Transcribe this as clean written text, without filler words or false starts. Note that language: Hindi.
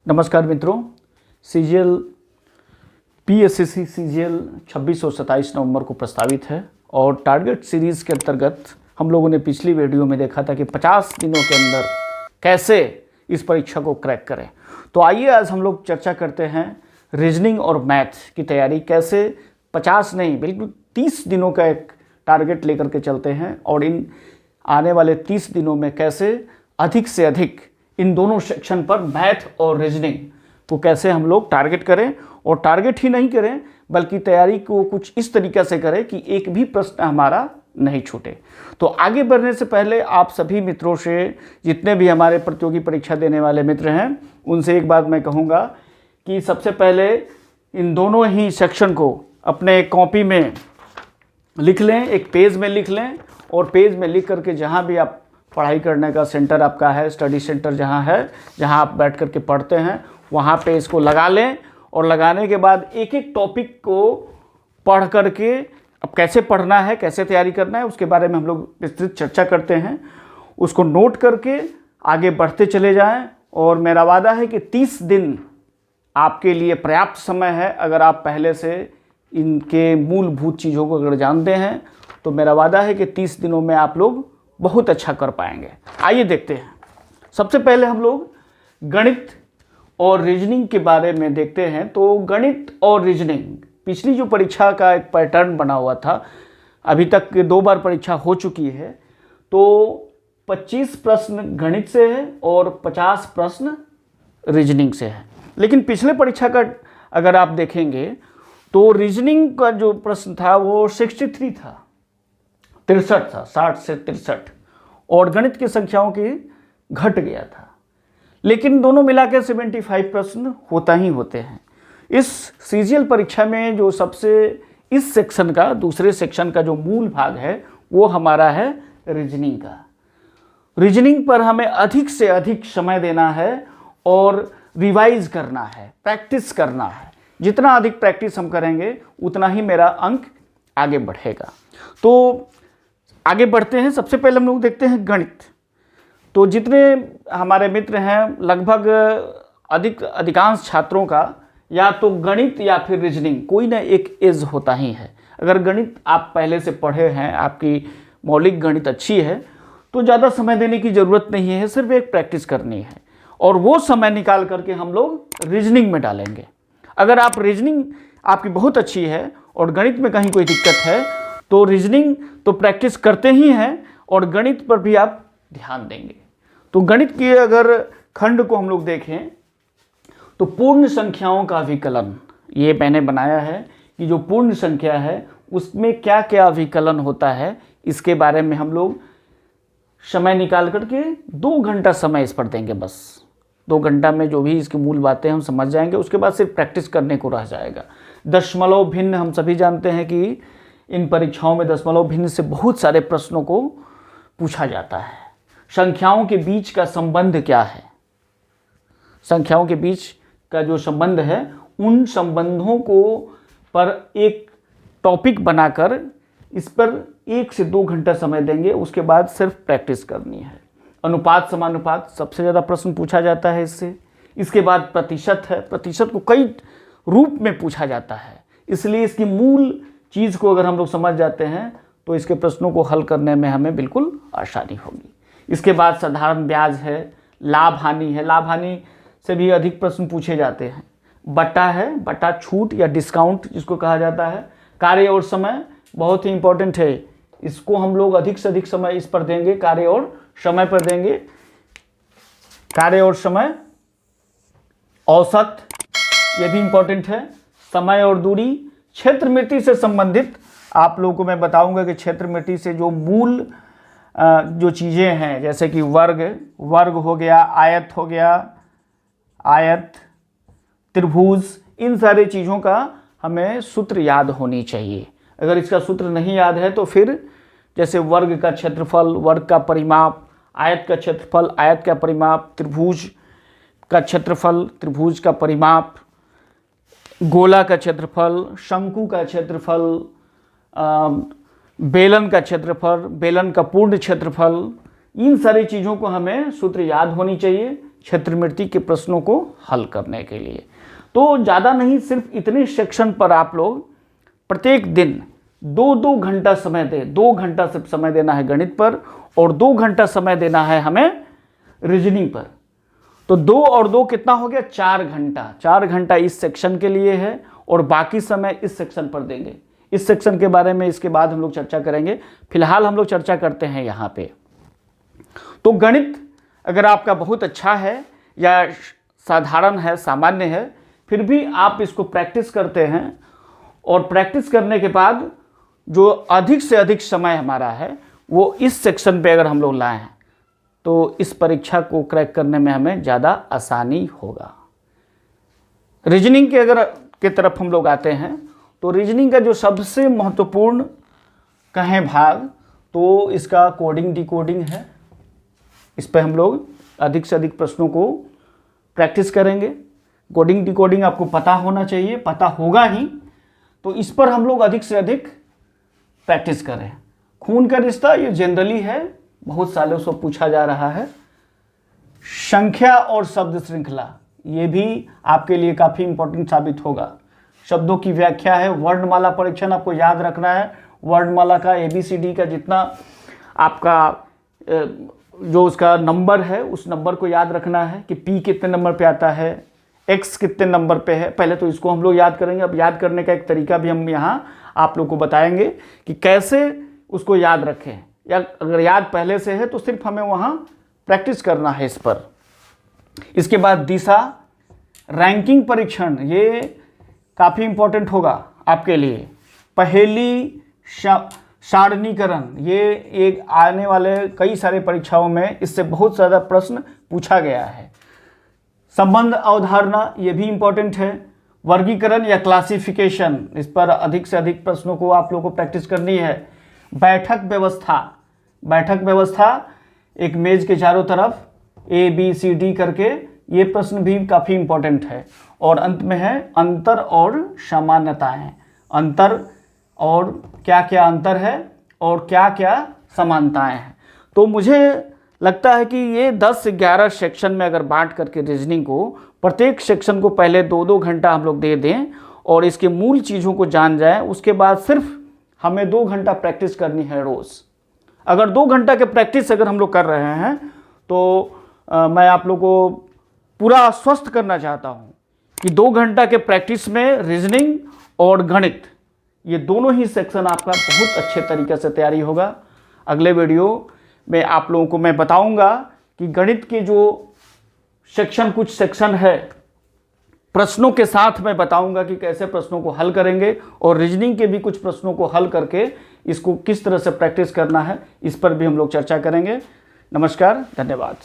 नमस्कार मित्रों, सीजीएल पीएससीसी सीजीएल 26 और 27 नवंबर को प्रस्तावित है और टारगेट सीरीज़ के अंतर्गत हम लोगों ने पिछली वीडियो में देखा था कि 50 दिनों के अंदर कैसे इस परीक्षा को क्रैक करें। तो आइए आज हम लोग चर्चा करते हैं रीजनिंग और मैथ की तैयारी कैसे 50 नहीं बिल्कुल 30 दिनों का एक टारगेट लेकर के चलते हैं और इन आने वाले 30 दिनों में कैसे अधिक से अधिक इन दोनों सेक्शन पर मैथ और रीजनिंग को कैसे हम लोग टारगेट करें और टारगेट ही नहीं करें बल्कि तैयारी को कुछ इस तरीक़े से करें कि एक भी प्रश्न हमारा नहीं छूटे। तो आगे बढ़ने से पहले आप सभी मित्रों से, जितने भी हमारे प्रतियोगी परीक्षा देने वाले मित्र हैं, उनसे एक बात मैं कहूँगा कि सबसे पहले इन दोनों ही सेक्शन को अपने कॉपी में लिख लें, एक पेज में लिख लें और पेज में लिख करके जहाँ भी आप पढ़ाई करने का सेंटर आपका है, स्टडी सेंटर जहाँ है, जहाँ आप बैठ करके पढ़ते हैं, वहाँ पे इसको लगा लें और लगाने के बाद एक एक टॉपिक को पढ़ करके अब कैसे पढ़ना है, कैसे तैयारी करना है, उसके बारे में हम लोग विस्तृत चर्चा करते हैं। उसको नोट करके आगे बढ़ते चले जाएं और मेरा वादा है कि 30 दिन आपके लिए पर्याप्त समय है। अगर आप पहले से इनके मूलभूत चीज़ों को अगर जानते हैं तो मेरा वादा है कि 30 दिनों में आप लोग बहुत अच्छा कर पाएंगे। आइए देखते हैं। सबसे पहले हम लोग गणित और रीजनिंग के बारे में देखते हैं। तो गणित और रीजनिंग पिछली जो परीक्षा का एक पैटर्न बना हुआ था, अभी तक 2 बार परीक्षा हो चुकी है, तो 25 प्रश्न गणित से है और 50 प्रश्न रीजनिंग से है। लेकिन पिछले परीक्षा का अगर आप देखेंगे तो रीजनिंग का जो प्रश्न था वो 63 था, 63 था, 60 से 63, और गणित की संख्याओं की घट गया था। लेकिन दोनों मिलाकर 75 प्रश्न होता ही होते हैं। इस सीजीएल परीक्षा में जो सबसे इस सेक्शन का, दूसरे सेक्शन का जो मूल भाग है वो हमारा है रीजनिंग का। रीजनिंग पर हमें अधिक से अधिक समय देना है और रिवाइज करना है, प्रैक्टिस करना है। जितना अधिक प्रैक्टिस हम करेंगे उतना ही मेरा अंक आगे बढ़ेगा। तो आगे बढ़ते हैं। सबसे पहले हम लोग देखते हैं गणित। तो जितने हमारे मित्र हैं, लगभग अधिकांश छात्रों का या तो गणित या फिर रीजनिंग कोई ना एक एज होता ही है। अगर गणित आप पहले से पढ़े हैं, आपकी मौलिक गणित अच्छी है, तो ज़्यादा समय देने की ज़रूरत नहीं है, सिर्फ एक प्रैक्टिस करनी है और वो समय निकाल करके हम लोग रीजनिंग में डालेंगे। अगर आप रीजनिंग आपकी बहुत अच्छी है और गणित में कहीं कोई दिक्कत है तो रीजनिंग तो प्रैक्टिस करते ही हैं और गणित पर भी आप ध्यान देंगे। तो गणित के अगर खंड को हम लोग देखें तो पूर्ण संख्याओं का विकलन, ये मैंने बनाया है कि जो पूर्ण संख्या है उसमें क्या क्या विकलन होता है, इसके बारे में हम लोग समय निकाल करके 2 घंटा समय इस पर देंगे। बस 2 घंटा में जो भी इसकी मूल बातें हम समझ जाएंगे, उसके बाद सिर्फ प्रैक्टिस करने को रह जाएगा। दशमलव भिन्न, हम सभी जानते हैं कि इन परीक्षाओं में दशमलव भिन्न से बहुत सारे प्रश्नों को पूछा जाता है। संख्याओं के बीच का संबंध क्या है, संख्याओं के बीच का जो संबंध है, उन संबंधों को पर एक टॉपिक बनाकर इस पर 1 से 2 घंटा समय देंगे। उसके बाद सिर्फ प्रैक्टिस करनी है। अनुपात समानुपात सबसे ज़्यादा प्रश्न पूछा जाता है इससे। इसके बाद प्रतिशत है, प्रतिशत को कई रूप में पूछा जाता है, इसलिए इसकी मूल चीज़ को अगर हम लोग समझ जाते हैं तो इसके प्रश्नों को हल करने में हमें बिल्कुल आसानी होगी। इसके बाद साधारण ब्याज है, लाभ हानि है, लाभ हानि से भी अधिक प्रश्न पूछे जाते हैं। बटा है, बटा छूट या डिस्काउंट जिसको कहा जाता है। कार्य और समय बहुत ही इंपॉर्टेंट है, इसको हम लोग अधिक से अधिक समय इस पर देंगे, कार्य और समय पर देंगे। कार्य और समय, औसत, ये भी इंपॉर्टेंट है। समय और दूरी, क्षेत्रमिति से संबंधित आप लोगों को मैं बताऊंगा कि क्षेत्रमिति से जो मूल जो चीज़ें हैं, जैसे कि वर्ग हो गया, आयत हो गया, आयत, त्रिभुज, इन सारी चीज़ों का हमें सूत्र याद होनी चाहिए। अगर इसका सूत्र नहीं याद है तो फिर जैसे वर्ग का क्षेत्रफल, वर्ग का परिमाप, आयत का क्षेत्रफल, आयत का परिमाप, त्रिभुज का क्षेत्रफल, त्रिभुज का परिमाप, गोला का क्षेत्रफल, शंकु का क्षेत्रफल, बेलन का क्षेत्रफल, बेलन का पूर्ण क्षेत्रफल, इन सारी चीज़ों को हमें सूत्र याद होनी चाहिए। क्षेत्रमिति के प्रश्नों को हल करने के लिए। तो ज़्यादा नहीं, सिर्फ इतने सेक्शन पर आप लोग प्रत्येक दिन 2-2 घंटा समय दें। 2 घंटा सिर्फ समय देना है गणित पर और 2 घंटा समय देना है हमें रीजनिंग पर। तो 2 और 2 कितना हो गया? 4 घंटा। 4 घंटा इस सेक्शन के लिए है और बाकी समय इस सेक्शन पर देंगे। इस सेक्शन के बारे में इसके बाद हम लोग चर्चा करेंगे। फिलहाल हम लोग चर्चा करते हैं यहाँ पे। तो गणित अगर आपका बहुत अच्छा है या साधारण है, सामान्य है, फिर भी आप इसको प्रैक्टिस करते हैं और प्रैक्टिस करने के बाद जो अधिक से अधिक समय हमारा है वो इस सेक्शन पे अगर हम लोग लाए हैं तो इस परीक्षा को क्रैक करने में हमें ज़्यादा आसानी होगा। रीजनिंग के तरफ हम लोग आते हैं तो रीजनिंग का जो सबसे महत्वपूर्ण कहें भाग तो इसका कोडिंग डिकोडिंग है। इस पर हम लोग अधिक से अधिक प्रश्नों को प्रैक्टिस करेंगे। कोडिंग डिकोडिंग आपको पता होना चाहिए, पता होगा ही, तो इस पर हम लोग अधिक से अधिक प्रैक्टिस करें। खून का रिश्ता ये जनरली है, बहुत सालों से पूछा जा रहा है। संख्या और शब्द श्रृंखला ये भी आपके लिए काफ़ी इंपॉर्टेंट साबित होगा। शब्दों की व्याख्या है, वर्णमाला परीक्षण आपको याद रखना है। वर्णमाला का ABCD का जितना आपका जो उसका नंबर है उस नंबर को याद रखना है कि P कितने नंबर पे आता है, X कितने नंबर पे है। पहले तो इसको हम लोग याद करेंगे। अब याद करने का एक तरीका भी हम यहाँ आप लोग को बताएंगे कि कैसे उसको याद रखें, या अगर याद पहले से है तो सिर्फ हमें वहाँ प्रैक्टिस करना है इस पर। इसके बाद दिशा, रैंकिंग परीक्षण ये काफ़ी इंपॉर्टेंट होगा आपके लिए। पहेली, सारणीकरण ये एक आने वाले कई सारे परीक्षाओं में इससे बहुत ज़्यादा प्रश्न पूछा गया है। संबंध अवधारणा ये भी इंपॉर्टेंट है। वर्गीकरण या क्लासिफिकेशन, इस पर अधिक से अधिक प्रश्नों को आप लोगों को प्रैक्टिस करनी है। बैठक व्यवस्था, बैठक व्यवस्था एक मेज के चारों तरफ ABCD करके, ये प्रश्न भी काफ़ी इंपॉर्टेंट है। और अंत में है अंतर और सामान्यताएं। अंतर और क्या क्या अंतर है और क्या क्या समानताएं हैं। तो मुझे लगता है कि ये 10 से 11 सेक्शन में अगर बांट करके रीजनिंग को, प्रत्येक सेक्शन को पहले 2-2 घंटा हम लोग दे दें और इसके मूल चीज़ों को जान जाएं, उसके बाद सिर्फ हमें 2 घंटा प्रैक्टिस करनी है रोज़। अगर 2 घंटा के प्रैक्टिस अगर हम लोग कर रहे हैं तो मैं आप लोग को पूरा आश्वस्त करना चाहता हूँ कि 2 घंटा के प्रैक्टिस में रीजनिंग और गणित ये दोनों ही सेक्शन आपका बहुत अच्छे तरीके से तैयारी होगा। अगले वीडियो में आप लोगों को मैं बताऊंगा कि गणित के जो सेक्शन, कुछ सेक्शन है प्रश्नों के साथ मैं बताऊंगा कि कैसे प्रश्नों को हल करेंगे, और रीजनिंग के भी कुछ प्रश्नों को हल करके इसको किस तरह से प्रैक्टिस करना है, इस पर भी हम लोग चर्चा करेंगे। नमस्कार, धन्यवाद।